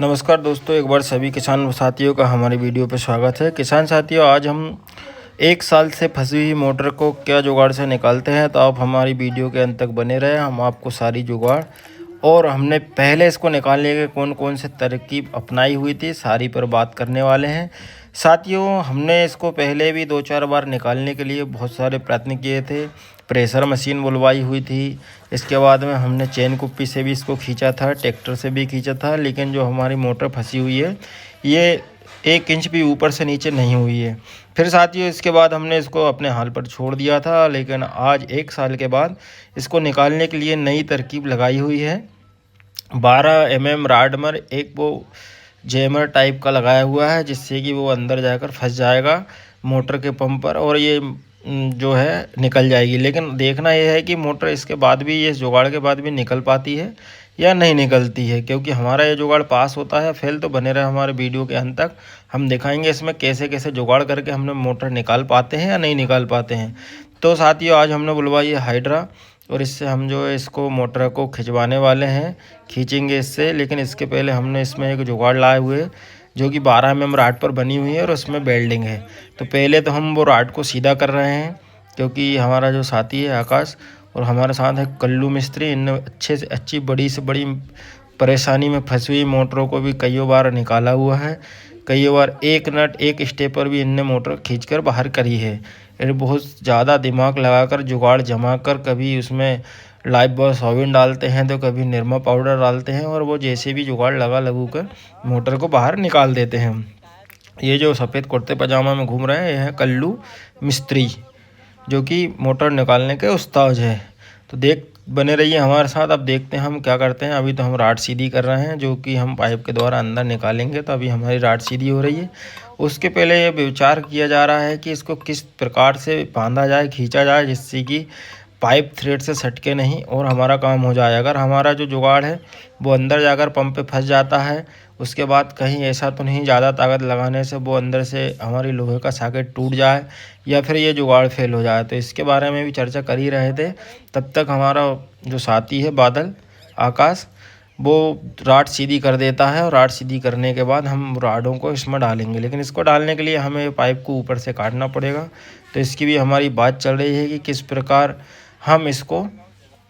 नमस्कार दोस्तों, एक बार सभी किसान साथियों का हमारी वीडियो पर स्वागत है। किसान साथियों, आज हम 1 साल से फंसी हुई मोटर को क्या जुगाड़ से निकालते हैं, तो आप हमारी वीडियो के अंत तक बने रहें। हम आपको सारी जुगाड़ और हमने पहले इसको निकालने के कौन कौन से तरकीब अपनाई हुई थी सारी पर बात करने वाले हैं। साथियों, हमने इसको पहले भी 2-4 बार निकालने के लिए बहुत सारे प्रयत्न किए थे। प्रेशर मशीन बुलवाई हुई थी, इसके बाद में हमने चेन कुप्पी से भी इसको खींचा था, ट्रैक्टर से भी खींचा था, लेकिन जो हमारी मोटर फंसी हुई है ये 1 इंच भी ऊपर से नीचे नहीं हुई है। फिर साथियों, इसके बाद हमने इसको अपने हाल पर छोड़ दिया था, लेकिन आज 1 साल के बाद इसको निकालने के लिए नई तरकीब लगाई हुई है। 12 mm राडमर एक वो जैमर टाइप का लगाया हुआ है, जिससे कि वो अंदर जाकर फंस जाएगा मोटर के पंप पर और ये जो है निकल जाएगी। लेकिन देखना यह है कि मोटर इसके बाद भी, ये जुगाड़ के बाद भी निकल पाती है या नहीं निकलती है, क्योंकि हमारा ये जुगाड़ पास होता है फेल। तो बने रहे हमारे वीडियो के अंत तक, हम दिखाएंगे इसमें कैसे कैसे जुगाड़ करके हमने मोटर निकाल पाते हैं या नहीं निकाल पाते हैं। तो साथियों, आज हमने बुलवाई है हाइड्रा और इससे हम जो है इसको मोटर को खिंचवाने वाले हैं, खींचेंगे इससे। लेकिन इसके पहले हमने इसमें एक जुगाड़ लाए हुए जो कि 12 mm राड पर बनी हुई है और उसमें बेल्डिंग है। तो पहले तो हम वो राड को सीधा कर रहे हैं, क्योंकि हमारा जो साथी है आकाश और हमारे साथ है कल्लू मिस्त्री, इनने अच्छे से अच्छी बड़ी से बड़ी परेशानी में फंसी हुई मोटरों को भी कई बार निकाला हुआ है। कई बार एक नट एक स्टेपर भी इनने मोटर खींचकर बाहर करी है। इन्हें बहुत ज़्यादा दिमाग लगाकर जुगाड़ जमा कर, कभी उसमें लाइफ बॉय सोयाबीन डालते हैं तो कभी निरमा पाउडर डालते हैं, और वो जैसे भी जुगाड़ लगा लगू कर मोटर को बाहर निकाल देते हैं। ये जो सफ़ेद कुर्ते पजामा में घूम रहे हैं, ये है कल्लू मिस्त्री, जो कि मोटर निकालने के उस्ताद है। तो बने रहिए हमारे साथ। अब देखते हैं हम क्या करते हैं। अभी तो हम राड सीधी कर रहे हैं, जो कि हम पाइप के द्वारा अंदर निकालेंगे। तो अभी हमारी राड सीधी हो रही है। उसके पहले ये विचार किया जा रहा है कि इसको किस प्रकार से बांधा जाए, खींचा जाए, जिससे कि पाइप थ्रेड से सटके नहीं और हमारा काम हो जाए। अगर हमारा जो जुगाड़ है वो अंदर जाकर पंप पे फंस जाता है, उसके बाद कहीं ऐसा तो नहीं ज़्यादा ताकत लगाने से वो अंदर से हमारी लोहे का सॉकेट टूट जाए या फिर ये जुगाड़ फेल हो जाए। तो इसके बारे में भी चर्चा कर ही रहे थे। तब तक हमारा जो साथी है बादल आकाश, वो राड सीधी कर देता है, और राड सीधी करने के बाद हम राडों को इसमें डालेंगे। लेकिन इसको डालने के लिए हमें पाइप को ऊपर से काटना पड़ेगा। तो इसकी भी हमारी बात चल रही है कि किस प्रकार हम इसको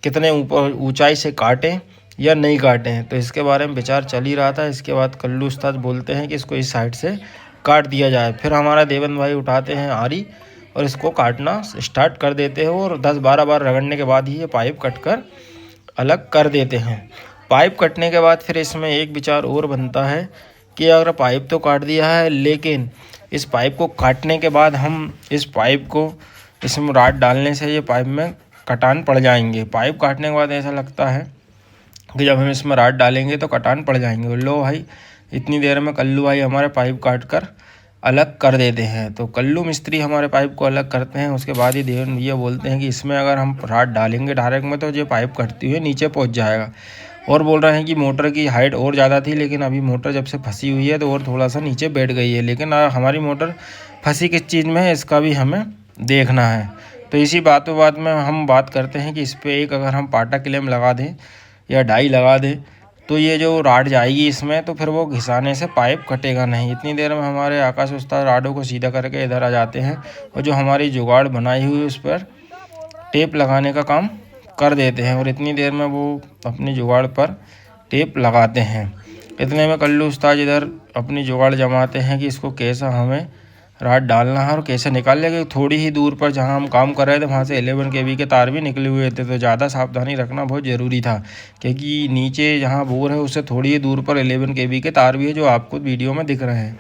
कितने ऊपर ऊंचाई से काटें या नहीं काटें। तो इसके बारे में विचार चल ही रहा था। इसके बाद कल्लू उस्ताद बोलते हैं कि इसको इस साइड से काट दिया जाए। फिर हमारा देवन भाई उठाते हैं आरी और इसको काटना स्टार्ट कर देते हैं, और 10-12 बार रगड़ने के बाद ही ये पाइप कट कर अलग कर देते हैं। पाइप कटने के बाद फिर इसमें एक विचार और बनता है कि अगर पाइप तो काट दिया है, लेकिन इस पाइप को काटने के बाद हम इस पाइप को इसमें राड डालने से ये पाइप में कटान पड़ जाएंगे। पाइप काटने के बाद ऐसा लगता है कि जब हम इसमें राड डालेंगे तो कटान पड़ जाएंगे। लो भाई, इतनी देर में कल्लू भाई हमारे पाइप काट कर अलग कर देते हैं। तो कल्लू मिस्त्री हमारे पाइप को अलग करते हैं। उसके बाद ही देवन भैया बोलते हैं कि इसमें अगर हम राड डालेंगे डायरेक्ट में तो ये पाइप कटती हुई नीचे पहुंच जाएगा। और बोल रहे हैं कि मोटर की हाइट और ज़्यादा थी, लेकिन अभी मोटर जब से फंसी हुई है तो और थोड़ा सा नीचे बैठ गई है। लेकिन हमारी मोटर फंसी किस चीज़ में है, इसका भी हमें देखना है। तो इसी बातों बात में हम बात करते हैं कि इस पर एक अगर हम पाटा क्लेम लगा दें या डाई लगा दें, तो ये जो राड जाएगी इसमें, तो फिर वो घिसाने से पाइप कटेगा नहीं। इतनी देर में हमारे आकाश उस्ताद राडों को सीधा करके इधर आ जाते हैं और जो हमारी जुगाड़ बनाई हुई उस पर टेप लगाने का काम कर देते हैं, और इतनी देर में वो अपनी जुगाड़ पर टेप लगाते हैं। इतने में कल्लू उस्ताद इधर अपनी जुगाड़ जमाते हैं कि इसको कैसा हमें राड डालना है और कैसे निकाल लेंगे। थोड़ी ही दूर पर जहां हम काम कर रहे थे वहां से 11 kV के तार भी निकले हुए थे, तो ज़्यादा सावधानी रखना बहुत ज़रूरी था, क्योंकि नीचे जहां बोर है उससे थोड़ी ही दूर पर 11 kV के तार भी है, जो आपको वीडियो में दिख रहे हैं।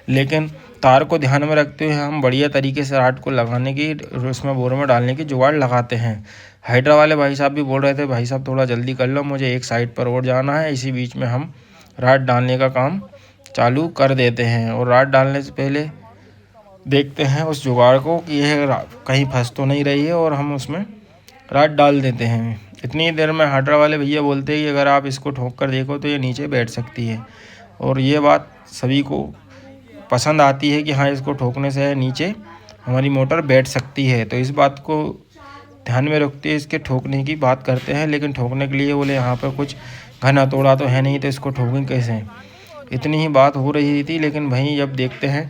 लेकिन तार को ध्यान में रखते हुए हम बढ़िया तरीके से राड को लगाने की, उसमें बोर में डालने की जुगाड़ लगाते हैं। हाइड्रा वाले भाई साहब भी बोल रहे थे, भाई साहब थोड़ा जल्दी कर लो, मुझे एक साइड पर और जाना है। इसी बीच में हम राड डालने का काम चालू कर देते हैं, और राड डालने से पहले देखते हैं उस जुगाड़ को कि यह कहीं फंस तो नहीं रही है, और हम उसमें राड डाल देते हैं। इतनी देर में हाइड्रा वाले भैया बोलते हैं कि अगर आप इसको ठोक कर देखो तो ये नीचे बैठ सकती है, और ये बात सभी को पसंद आती है कि हाँ, इसको ठोकने से नीचे हमारी मोटर बैठ सकती है। तो इस बात को ध्यान में रखते हुए इसके ठोकने की बात करते हैं। लेकिन ठोकने के लिए बोले यहाँ पर कुछ घन हथौड़ा तो है नहीं, तो इसको ठोकें कैसे। इतनी ही बात हो रही थी। लेकिन भाई जब देखते हैं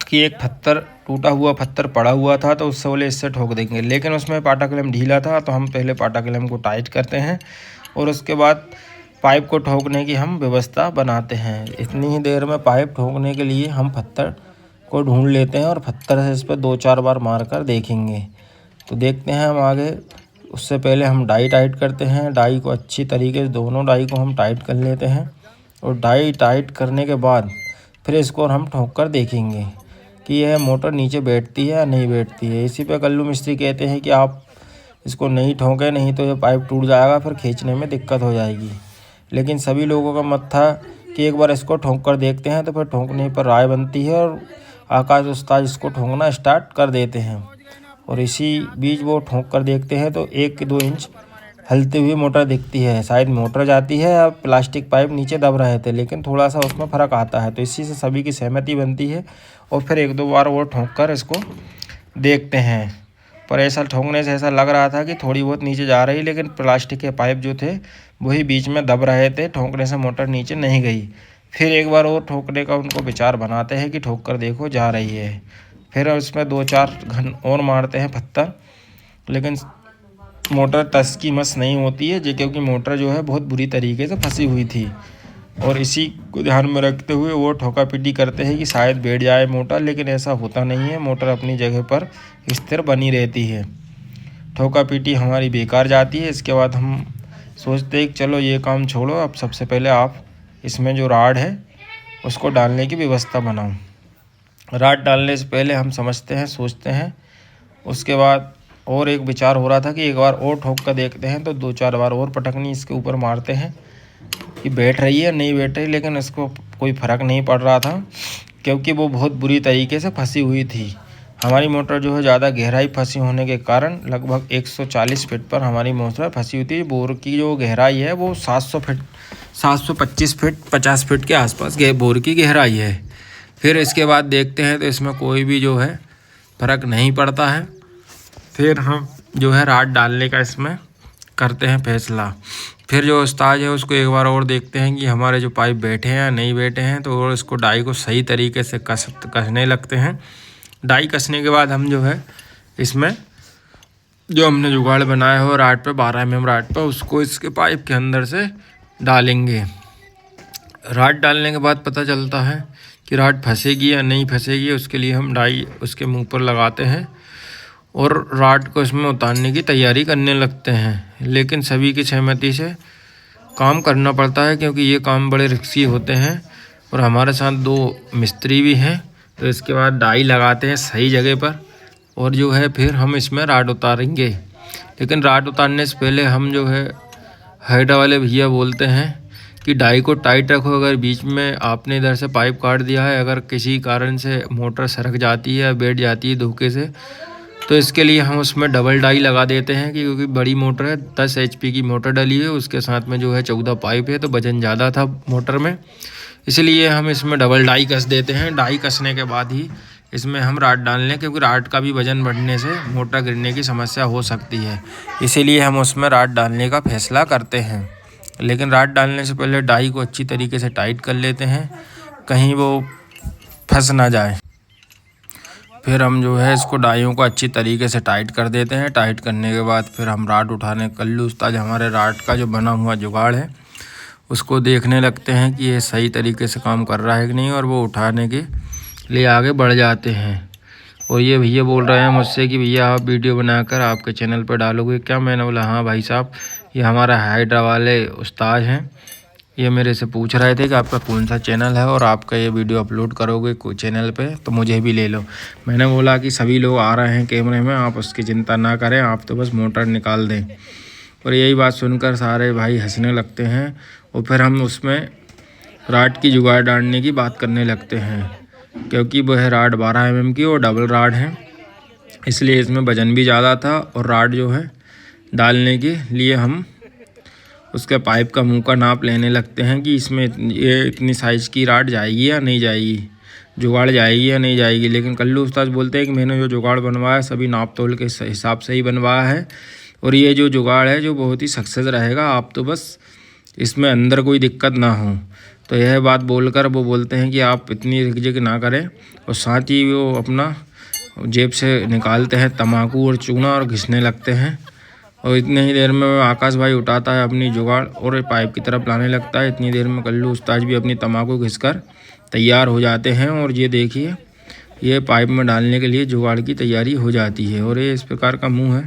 कि एक पत्थर, टूटा हुआ पत्थर पड़ा हुआ था, तो उससे बोले इससे ठोक देंगे, लेकिन उसमें पाटा कलम ढीला था। तो हम पहले पाटा कलम को टाइट करते हैं और उसके बाद पाइप को ठोकने की हम व्यवस्था बनाते हैं। इतनी ही देर में पाइप ठोकने के लिए हम पत्थर को ढूंढ लेते हैं और पत्थर से इस पर 2-4 बार मार कर देखेंगे। तो देखते हैं हम आगे। उससे पहले हम डाई टाइट करते हैं। डाई को अच्छी तरीके से, दोनों डाई को हम टाइट कर लेते हैं और डाई टाइट करने के बाद फिर इसको हम ठोक कर देखेंगे कि यह मोटर नीचे बैठती है या नहीं बैठती है। इसी पे कल्लू मिस्त्री कहते हैं कि आप इसको नहीं ठोकें, नहीं तो ये पाइप टूट जाएगा, फिर खींचने में दिक्कत हो जाएगी। लेकिन सभी लोगों का मत था कि एक बार इसको ठोक कर देखते हैं, तो फिर ठोकने पर राय बनती है और आकाश उस्ताद इसको ठोकना स्टार्ट कर देते हैं। और इसी बीच वो ठोक कर देखते हैं तो 1-2 इंच हलती हुई मोटर दिखती है। शायद मोटर जाती है या प्लास्टिक पाइप नीचे दब रहे थे, लेकिन थोड़ा सा उसमें फ़र्क आता है। तो इसी से सभी की सहमति बनती है और फिर 1-2 बार वो ठोक कर इसको देखते हैं। पर ऐसा ठोकने से ऐसा लग रहा था कि थोड़ी बहुत नीचे जा रही, लेकिन प्लास्टिक के पाइप जो थे वही बीच में दब रहे थे। ठोकने से मोटर नीचे नहीं गई। फिर एक बार और ठोकने का उनको विचार बनाते हैं कि ठोक कर देखो जा रही है। फिर उसमें 2-4 घन और मारते हैं पत्थर, लेकिन मोटर टस की मस नहीं होती है जी, क्योंकि मोटर जो है बहुत बुरी तरीके से फंसी हुई थी। और इसी को ध्यान में रखते हुए वो ठोका पीटी करते हैं कि शायद बैठ जाए मोटर, लेकिन ऐसा होता नहीं है। मोटर अपनी जगह पर स्थिर बनी रहती है। ठोका पीटी हमारी बेकार जाती है। इसके बाद हम सोचते हैं कि चलो ये काम छोड़ो, अब सबसे पहले आप इसमें जो राड है उसको डालने की व्यवस्था बनाओ। राड डालने से पहले हम समझते हैं, सोचते हैं। उसके बाद और एक विचार हो रहा था कि एक बार और ठोक कर देखते हैं। तो 2-4 बार और पटकनी इसके ऊपर मारते हैं कि बैठ रही है नहीं बैठ रही, लेकिन इसको कोई फ़र्क नहीं पड़ रहा था, क्योंकि वो बहुत बुरी तरीके से फंसी हुई थी। हमारी मोटर जो है ज़्यादा गहराई फंसी होने के कारण लगभग 140 फीट पर हमारी मोटर फंसी हुई थी। बोर की जो गहराई है वो 700 फीट, 725 फीट, 50 फीट के आसपास बोर की गहराई है। फिर इसके बाद देखते हैं तो इसमें कोई भी जो है फ़र्क नहीं पड़ता है। फिर हम जो है राड डालने का इसमें करते हैं फैसला। फिर जो उस्ताद है उसको एक बार और देखते हैं कि हमारे जो पाइप बैठे हैं या नहीं बैठे हैं। तो और इसको डाई को सही तरीके से कसने लगते हैं। डाई कसने के बाद हम जो है इसमें जो हमने जुगाड़ बनाया हो राड पे, 12 mm राड पे, उसको इसके पाइप के अंदर से डालेंगे। राड डालने के बाद पता चलता है कि राड फंसेगी या नहीं फंसेगी। उसके लिए हम डाई उसके मुंह पर लगाते हैं और राड को इसमें उतारने की तैयारी करने लगते हैं। लेकिन सभी की सहमति से काम करना पड़ता है, क्योंकि ये काम बड़े रिस्की होते हैं। और हमारे साथ 2 मिस्त्री भी हैं। तो इसके बाद डाई लगाते हैं सही जगह पर और जो है फिर हम इसमें राड उतारेंगे। लेकिन राड उतारने से पहले हम जो है हाइड्रा वाले भैया बोलते हैं कि डाई को टाइट रखो। अगर बीच में आपने इधर से पाइप काट दिया है, अगर किसी कारण से मोटर सरक जाती है या बैठ जाती है धोखे से, तो इसके लिए हम उसमें डबल डाई लगा देते हैं। क्योंकि बड़ी मोटर है, 10 HP की मोटर डली है, उसके साथ में जो है 14 पाइप है, तो वजन ज़्यादा था मोटर में, इसलिए हम इसमें डबल डाई कस देते हैं। डाई कसने के बाद ही इसमें हम राड डाल लें, क्योंकि राड का भी वजन बढ़ने से मोटर गिरने की समस्या हो सकती है। इसीलिए हम उसमें राड डालने का फैसला करते हैं। लेकिन राड डालने से पहले डाई को अच्छी तरीके से टाइट कर लेते हैं, कहीं वो फंस ना जाए। फिर हम जो है इसको डाइयों को अच्छी तरीके से टाइट कर देते हैं। टाइट करने के बाद फिर हम राड उठाने, कल्लू उस्ताद हमारे राड का जो बना हुआ जुगाड़ है उसको देखने लगते हैं कि ये सही तरीके से काम कर रहा है कि नहीं, और वो उठाने के लिए आगे बढ़ जाते हैं। और ये भैया बोल रहे हैं मुझसे कि भैया आप वीडियो बनाकर आपके चैनल पर डालोगे क्या? मैंने बोला हाँ भाई साहब, ये हमारा हाइड्रा वाले उस्ताद हैं, ये मेरे से पूछ रहे थे कि आपका कौन सा चैनल है और आपका ये वीडियो अपलोड करोगे कोई चैनल पे तो मुझे भी ले लो। मैंने बोला कि सभी लोग आ रहे हैं कैमरे में, आप उसकी चिंता ना करें, आप तो बस मोटर निकाल दें। और यही बात सुनकर सारे भाई हंसने लगते हैं। और फिर हम उसमें राड की जुगाड़ डालने की बात करने लगते हैं, क्योंकि वह राड 12 mm की और डबल राड है, इसलिए इसमें वजन भी ज़्यादा था। और राड जो है डालने के लिए हम उसके पाइप का मुंह का नाप लेने लगते हैं कि इसमें ये इतनी साइज़ की राड जाएगी या नहीं जाएगी, जुगाड़ जाएगी या नहीं जाएगी। लेकिन कल्लू उस्ताद बोलते हैं कि मैंने जो जुगाड़ बनवाया सभी नाप तोल के हिसाब से ही बनवाया है, और ये जो जुगाड़ है जो बहुत ही सक्सेस रहेगा। आप तो बस इसमें अंदर कोई दिक्कत ना हो। तो यह बात बोलकर वो बोलते हैं कि आप इतनी रिकझिक ना करें, और साथ ही वो अपना जेब से निकालते हैं तम्बाकू और चूना और घिसने लगते हैं। और इतने ही देर में आकाश भाई उठाता है अपनी जुगाड़ और पाइप की तरफ लाने लगता है। इतनी देर में कल्लू उस्ताद भी अपनी तम्बाकू घिसकर तैयार हो जाते हैं। और ये देखिए, ये पाइप में डालने के लिए जुगाड़ की तैयारी हो जाती है। और ये इस प्रकार का मुंह है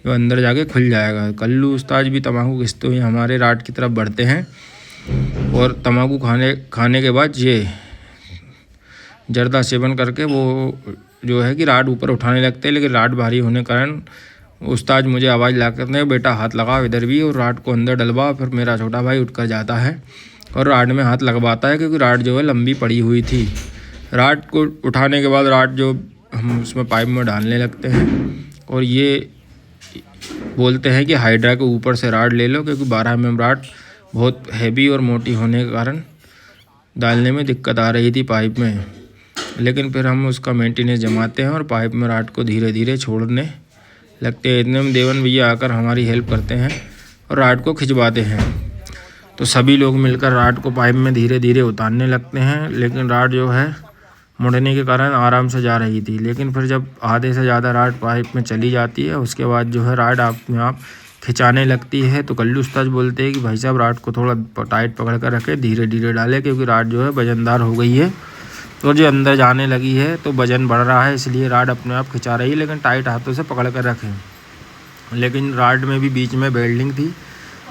जो अंदर जाके खुल जाएगा। कल्लू उस्ताद भी तम्बाकू घिसते हुए हमारे राड की तरफ बढ़ते हैं। और तम्बाकू खाने के बाद ये जर्दा सेवन करके वो जो है कि राड ऊपर उठाने लगते हैं। लेकिन राड भारी होने के कारण उस्ताद मुझे आवाज़ ला करते हैं, बेटा हाथ लगाओ इधर भी, और राड को अंदर डलवाओ। फिर मेरा छोटा भाई उठकर जाता है और राड में हाथ लगवाता है, क्योंकि राड जो है लंबी पड़ी हुई थी। राड को उठाने के बाद राड जो हम उसमें पाइप में डालने लगते हैं। और ये बोलते हैं कि हाइड्रा के ऊपर से राड ले लो, क्योंकि 12 mm राड बहुत हैवी और मोटी होने के कारण डालने में दिक्कत आ रही थी पाइप में। लेकिन फिर हम उसका मेंटेनेंस जमाते हैं और पाइप में राड को धीरे धीरे छोड़ने लगते हैं। इतने में देवन भैया आकर हमारी हेल्प करते हैं और राड को खिंचवाते हैं। तो सभी लोग मिलकर राड को पाइप में धीरे धीरे उतारने लगते हैं। लेकिन राड जो है मुड़ने के कारण आराम से जा रही थी। लेकिन फिर जब आधे से ज़्यादा राड पाइप में चली जाती है, उसके बाद जो है राड अपने आप खिंचाने लगती है। तो कल्लू उस्ताद बोलते हैं कि भाई साहब राड को थोड़ा टाइट पकड़ कर रखें, धीरे धीरे डालें, क्योंकि राड जो है वजनदार हो गई है और जो अंदर जाने लगी है तो वजन बढ़ रहा है, इसलिए राड अपने आप खिंचा रही है। लेकिन टाइट हाथों से पकड़ कर रखें। लेकिन राड में भी बीच में बेल्डिंग थी,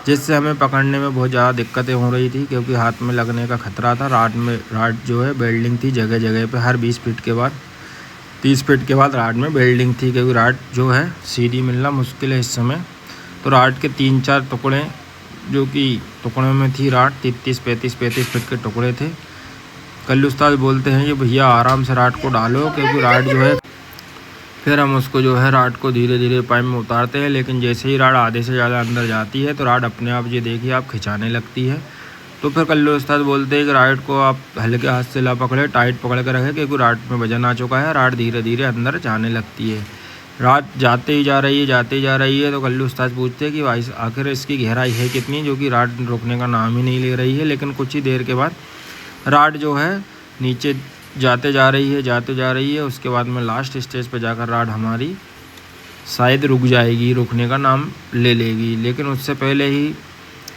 जिससे हमें पकड़ने में बहुत ज़्यादा दिक्कतें हो रही थी, क्योंकि हाथ में लगने का खतरा था। राड जो है बेल्डिंग थी जगह जगह पे, हर 20 फीट के बाद 30 फीट के बाद राड में बेल्डिंग थी, क्योंकि राड जो है सीधी मिलना मुश्किल है इस समय। तो राड के 3-4 टुकड़े जो कि टुकड़े में थी राड, 33-35 फीट के टुकड़े थे। कल्लू उस्ताद बोलते हैं कि भैया आराम से राड को डालो, क्योंकि राड जो है, फिर हम उसको जो है राड को धीरे धीरे पाइप में उतारते हैं। लेकिन जैसे ही राड आधे से ज़्यादा अंदर जाती है तो राड अपने आप, ये देखिए आप, खिंचाने लगती है। तो फिर कल्लू उस्ताद बोलते हैं कि राड को आप हल्के हाथ से ला पकड़े, टाइट पकड़ कर रखें, क्योंकि राड में वजन आ चुका है। राड धीरे धीरे अंदर जाने लगती है। राड जाते ही जा रही है। तो कल्लू उस्ताद पूछते हैं कि भाई आखिर इसकी गहराई है कितनी, जो कि राड रुकने का नाम ही नहीं ले रही है। लेकिन कुछ ही देर के बाद राड जो है नीचे जाते जा रही है। उसके बाद में लास्ट स्टेज पर जाकर राड हमारी शायद रुक जाएगी, रुकने का नाम ले लेगी। लेकिन उससे पहले ही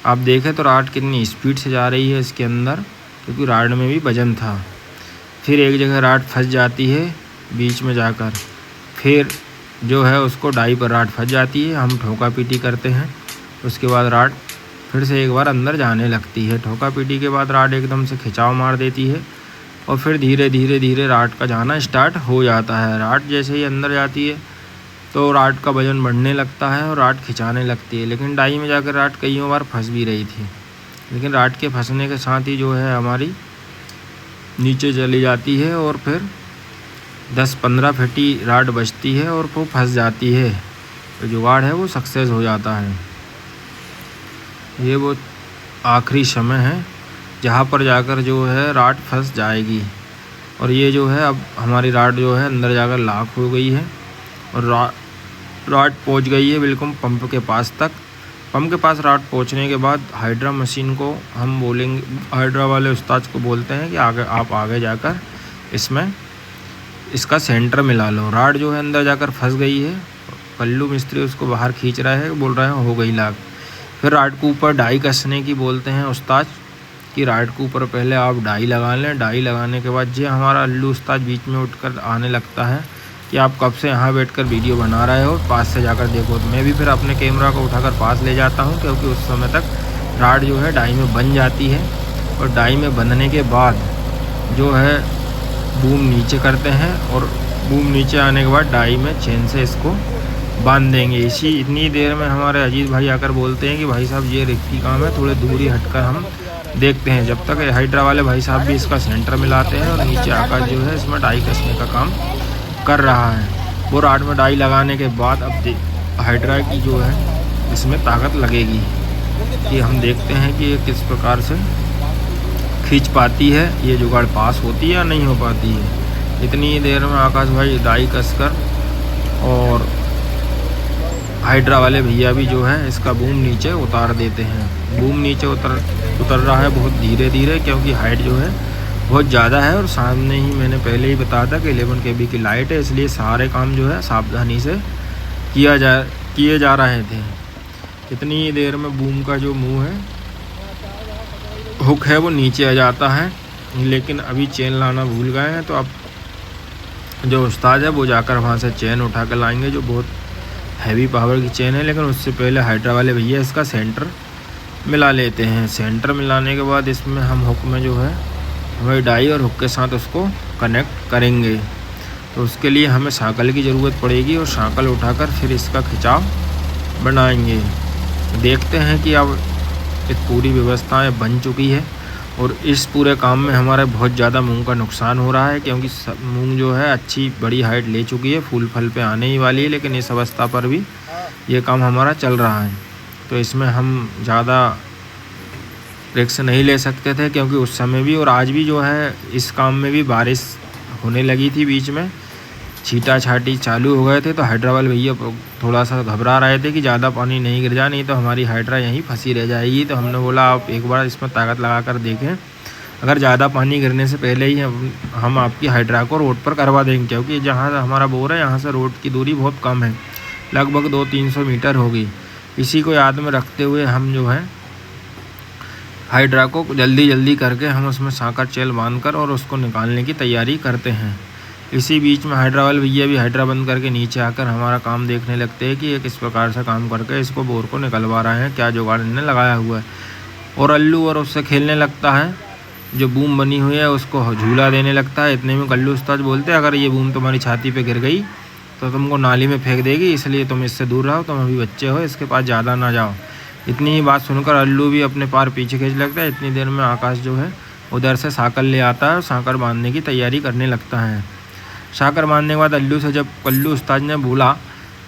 आप देखें तो राड कितनी स्पीड से जा रही है इसके अंदर, क्योंकि राड में भी वजन था। फिर एक जगह राड फंस जाती है बीच में जाकर, फिर जो है उसको डाई पर राड फंस जाती है। हम ठोका पीटी करते हैं। उसके बाद राड फिर से एक बार अंदर जाने लगती है। ठोका पीटी के बाद राड एकदम से खिंचाव मार देती है और फिर धीरे धीरे राड का जाना स्टार्ट हो जाता है। राड जैसे ही अंदर जाती है तो राड का वजन बढ़ने लगता है और राड खिंचाने लगती है। लेकिन डाई में जाकर राड कई बार फंस भी रही थी। लेकिन राड के फंसने के साथ ही जो है हमारी नीचे चली जाती है और फिर 10-15 फीटी राड बचती है और वो फंस जाती है। तो जुगाड़ है वो सक्सेस हो जाता है। ये वो आखिरी समय है जहाँ पर जाकर जो है राड फंस जाएगी। और ये जो है अब हमारी राड जो है अंदर जाकर लॉक हो गई है और राड पहुँच गई है बिल्कुल पंप के पास तक। पंप के पास राड पहुँचने के बाद हाइड्रा मशीन को हम बोलेंगे, हाइड्रा वाले उस्ताद को बोलते हैं कि आप आगे जाकर इसमें इसका सेंटर मिला लो। राड जो है अंदर जाकर फंस गई है। कल्लू मिस्त्री उसको बाहर खींच रहा है, बोल रहे हैं हो गई लाग। फिर राड के ऊपर डाई कसने की बोलते हैं उस्ताद कि राड के ऊपर पहले आप डाई लगा लें। डाई लगाने के बाद ये हमारा अल्लू उस्ताद बीच में उठकर आने लगता है कि आप कब से यहाँ बैठकर वीडियो बना रहे हो, पास से जाकर देखो। तो मैं भी फिर अपने कैमरा को उठाकर पास ले जाता हूँ, क्योंकि उस समय तक राड जो है डाई में बन जाती है। और डाई में बंधने के बाद जो है बूम नीचे करते हैं और बूम नीचे आने के बाद डाई में चेन से इसको बांध देंगे। इतनी देर में हमारे अजीत भाई आकर बोलते हैं कि भाई साहब ये रिक्की काम है, थोड़े दूरी हटकर हम देखते हैं। जब तक हाइड्रा वाले भाई साहब भी इसका सेंटर मिलाते हैं और नीचे आकर जो है इसमें डाई कसने का काम कर रहा है। वो राड में डाई लगाने के बाद अब हाइड्रा की जो है इसमें ताकत लगेगी कि हम देखते हैं कि ये किस प्रकार से खींच पाती है, ये जुगाड़ पास होती है या नहीं हो पाती है। इतनी देर में आकाश भाई डाई कसकर और हाइड्रा वाले भैया भी जो है इसका बूम नीचे उतार देते हैं। बूम नीचे उतर रहा है बहुत धीरे धीरे, क्योंकि हाइट जो है बहुत ज़्यादा है। और सामने ही मैंने पहले ही बताया था कि 11 kV की लाइट है, इसलिए सारे काम जो है सावधानी से किए जा रहे थे। इतनी देर में बूम का जो मुंह है, हुक है, वो नीचे आ जाता है। लेकिन अभी चेन लाना भूल गए हैं, तो अब जो उस्ताद है वो जाकर वहाँ से चेन उठा कर लाएंगे, जो बहुत हैवी पावर की चेन है। लेकिन उससे पहले हाइड्रा वाले भैया इसका सेंटर मिला लेते हैं। सेंटर मिलाने के बाद इसमें हम हुक में जो है वही डाई और हुक के साथ उसको कनेक्ट करेंगे। तो उसके लिए हमें साकल की ज़रूरत पड़ेगी, और साकल उठाकर फिर इसका खिंचाव बनाएंगे। देखते हैं कि अब इस पूरी व्यवस्थाएं बन चुकी है, और इस पूरे काम में हमारे बहुत ज़्यादा मूंग का नुकसान हो रहा है, क्योंकि मूंग जो है अच्छी बड़ी हाइट ले चुकी है, फूल फल पे आने ही वाली है। लेकिन इस अवस्था पर भी ये काम हमारा चल रहा है, तो इसमें हम ज़्यादा रिस्क नहीं ले सकते थे, क्योंकि उस समय भी और आज भी जो है इस काम में भी बारिश होने लगी थी। बीच में छीटा छाटी चालू हो गए थे, तो हाइड्रा वाले भैया थोड़ा सा घबरा रहे थे कि ज़्यादा पानी नहीं गिर जाए, नहीं तो हमारी हाइड्रा यहीं फंसी रह जाएगी। तो हमने बोला आप एक बार इसमें ताकत लगा कर देखें, अगर ज़्यादा पानी गिरने से पहले ही हम आपकी हाइड्रा को रोड पर करवा देंगे, क्योंकि जहाँ हमारा बोर है यहाँ से रोड की दूरी बहुत कम है, लगभग 200-300 मीटर होगी। इसी को याद में रखते हुए हम जो है हाइड्रा को जल्दी करके हम उसमें सांकर चेल बांधकर और उसको निकालने की तैयारी करते हैं। इसी बीच में हाइड्रा वाले भैया भी हाइड्रा बंद करके नीचे आकर हमारा काम देखने लगते हैं कि ये किस प्रकार से काम करके इसको बोर को निकलवा रहे हैं, क्या जुगाड़ इन्होंने लगाया हुआ है। और अल्लू और उससे खेलने लगता है, जो बूम बनी हुई है उसको झूला देने लगता है। इतने में कल्लू उस्ताद बोलते हैं अगर ये बूम तुम्हारी छाती पे गिर गई तो तुमको नाली में फेंक देगी, इसलिए तुम इससे दूर रहो, तुम अभी बच्चे हो, इसके पास ज़्यादा ना जाओ। इतनी ही बात सुनकर अल्लू भी अपने पार पीछे खींच लगता है। इतनी देर में आकाश जो है उधर से साकर ले आता है और साकर बांधने की तैयारी करने लगता है। साकर बांधने के बाद अल्लू से जब कल्लू उस्ताद ने बोला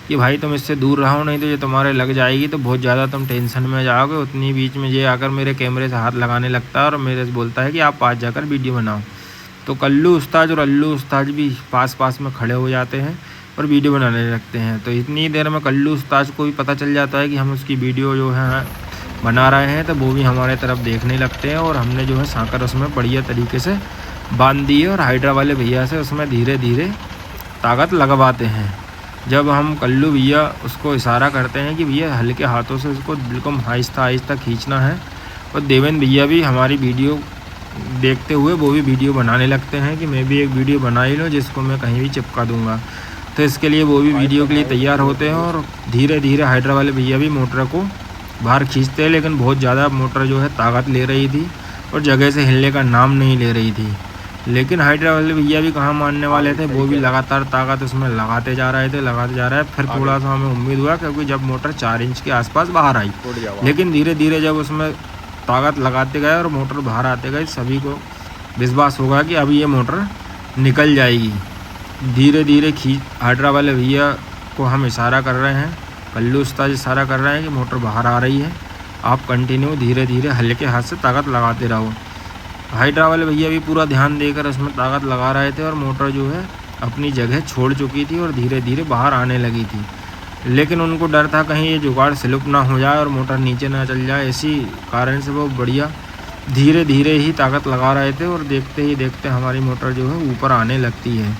कि भाई तुम इससे दूर रहो, नहीं तो ये तुम्हारे लग जाएगी तो बहुत ज़्यादा तुम टेंशन में जाओगे। उतनी बीच में ये आकर मेरे कैमरे से हाथ लगाने लगता है और मेरे से बोलता है कि आप पास जाकर वीडियो बनाओ। तो कल्लू उस्ताद और अल्लू उस्ताद भी पास में खड़े हो जाते हैं और वीडियो बनाने लगते हैं। तो इतनी देर में कल्लू उस्ताद को भी पता चल जाता है कि हम उसकी वीडियो जो है बना रहे हैं, तो वो भी हमारे तरफ देखने लगते हैं। और हमने जो है साकर उसमें बढ़िया तरीके से बांध दी है और हाइड्रा वाले भैया से उसमें धीरे धीरे ताकत लगवाते हैं। जब हम कल्लू भैया उसको इशारा करते हैं कि भैया हल्के हाथों से उसको बिल्कुल आहिस्ता खींचना है, और देवेंद्र भैया भी हमारी वीडियो देखते हुए वो भी वीडियो बनाने लगते हैं कि मैं भी एक वीडियो बना ही लूँ जिसको मैं कहीं भी चिपका दूँगा। तो इसके लिए वो भी वीडियो के लिए तैयार होते हैं और धीरे धीरे हाइड्रा वाले भैया भी मोटर को बाहर खींचते हैं। लेकिन बहुत ज़्यादा मोटर जो है ताकत ले रही थी और जगह से हिलने का नाम नहीं ले रही थी। लेकिन हाइड्रा वाले भैया भी कहाँ मानने वाले थे, वो भी लगातार ताकत उसमें लगाते जा रहे थे। फिर थोड़ा सा हमें उम्मीद हुआ क्योंकि जब मोटर 4 इंच के आसपास बाहर आई, लेकिन धीरे धीरे जब उसमें ताकत लगाते गए और मोटर बाहर आते गए, सभी को विश्वास होगा कि अब ये मोटर निकल जाएगी। धीरे धीरे हाइड्रा वाले भैया को हम इशारा कर रहे हैं, कल्लू उस्ताद इशारा कर रहे हैं कि मोटर बाहर आ रही है, आप कंटिन्यू धीरे धीरे हल्के हाथ से ताकत लगाते रहो। हाइड्रा वाले भैया भी पूरा ध्यान देकर उसमें ताकत लगा रहे थे और मोटर जो है अपनी जगह छोड़ चुकी थी और धीरे धीरे बाहर आने लगी थी। लेकिन उनको डर था कहीं ये जुगाड़ स्लिप ना हो जाए और मोटर नीचे ना चल जाए, इसी कारण से वो बढ़िया धीरे धीरे ही ताकत लगा रहे थे। और देखते ही देखते हमारी मोटर जो है ऊपर आने लगती है।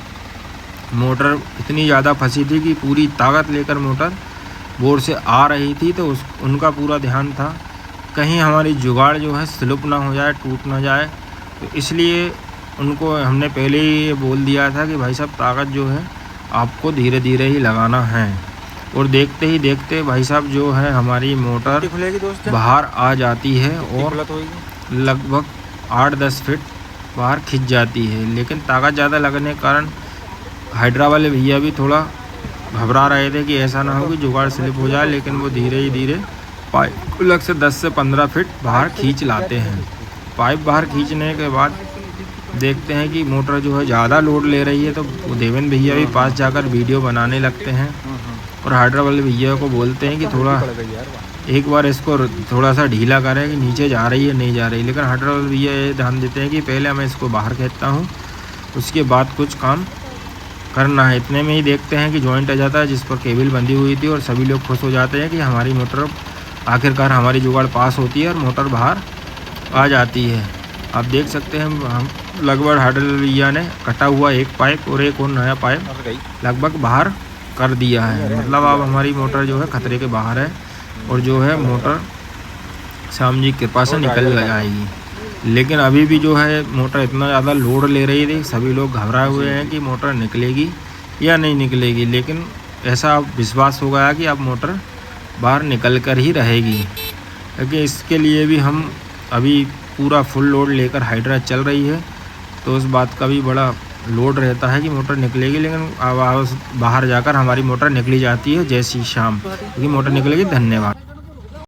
मोटर इतनी ज़्यादा फंसी थी कि पूरी ताकत लेकर मोटर बोर से आ रही थी, तो उनका पूरा ध्यान था कहीं हमारी जुगाड़ जो है स्लिप ना हो जाए, टूट ना जाए। तो इसलिए उनको हमने पहले ही ये बोल दिया था कि भाई साहब ताकत जो है आपको धीरे धीरे ही लगाना है। और देखते ही देखते भाई साहब जो है हमारी मोटर बाहर आ जाती है और लगभग 8-10 फीट बाहर खिंच जाती है। लेकिन ताकत ज़्यादा लगने के कारण हाइड्रा वाले भैया भी थोड़ा घबरा रहे थे कि ऐसा ना हो कि जुगाड़ स्लिप हो जाए, लेकिन वो धीरे धीरे पाइप लग से 10 से 15 फीट बाहर खींच लाते हैं। पाइप बाहर खींचने के बाद देखते हैं कि मोटर जो है ज़्यादा लोड ले रही है, तो देवेंद्र भैया भी पास जाकर वीडियो बनाने लगते हैं और हाइड्रा वाले भैया को बोलते हैं कि थोड़ा एक बार इसको थोड़ा सा ढीला करें कि नीचे जा रही है नहीं जा रही। लेकिन हाइड्रा वाले भैया ये ध्यान देते हैं कि पहले मैं इसको बाहर खींचता हूँ, उसके बाद कुछ काम करना है। इतने में ही देखते हैं कि जॉइंट आ जाता है जिस पर केबल बंधी हुई थी और सभी लोग खुश हो जाते हैं कि हमारी मोटर आखिरकार हमारी जुगाड़ पास होती है और मोटर बाहर आ जाती है। आप देख सकते हैं हम लगभग हाइड्रोलिया ने कटा हुआ एक पाइप और एक और नया पाइप लगभग बाहर कर दिया है। मतलब अब हमारी मोटर जो है खतरे के बाहर है और जो है मोटर शाम जी कृपा से निकल जाएगी। लेकिन अभी भी जो है मोटर इतना ज़्यादा लोड ले रही थी, सभी लोग घबराए हुए हैं कि मोटर निकलेगी या नहीं निकलेगी। लेकिन ऐसा विश्वास हो गया कि अब मोटर बाहर निकल कर ही रहेगी, क्योंकि इसके लिए भी हम अभी पूरा फुल लोड लेकर हाइड्रा चल रही है, तो उस बात का भी बड़ा लोड रहता है कि मोटर निकलेगी। लेकिन अब बाहर जाकर हमारी मोटर निकली जाती है जैसी शाम, क्योंकि मोटर निकलेगी। धन्यवाद।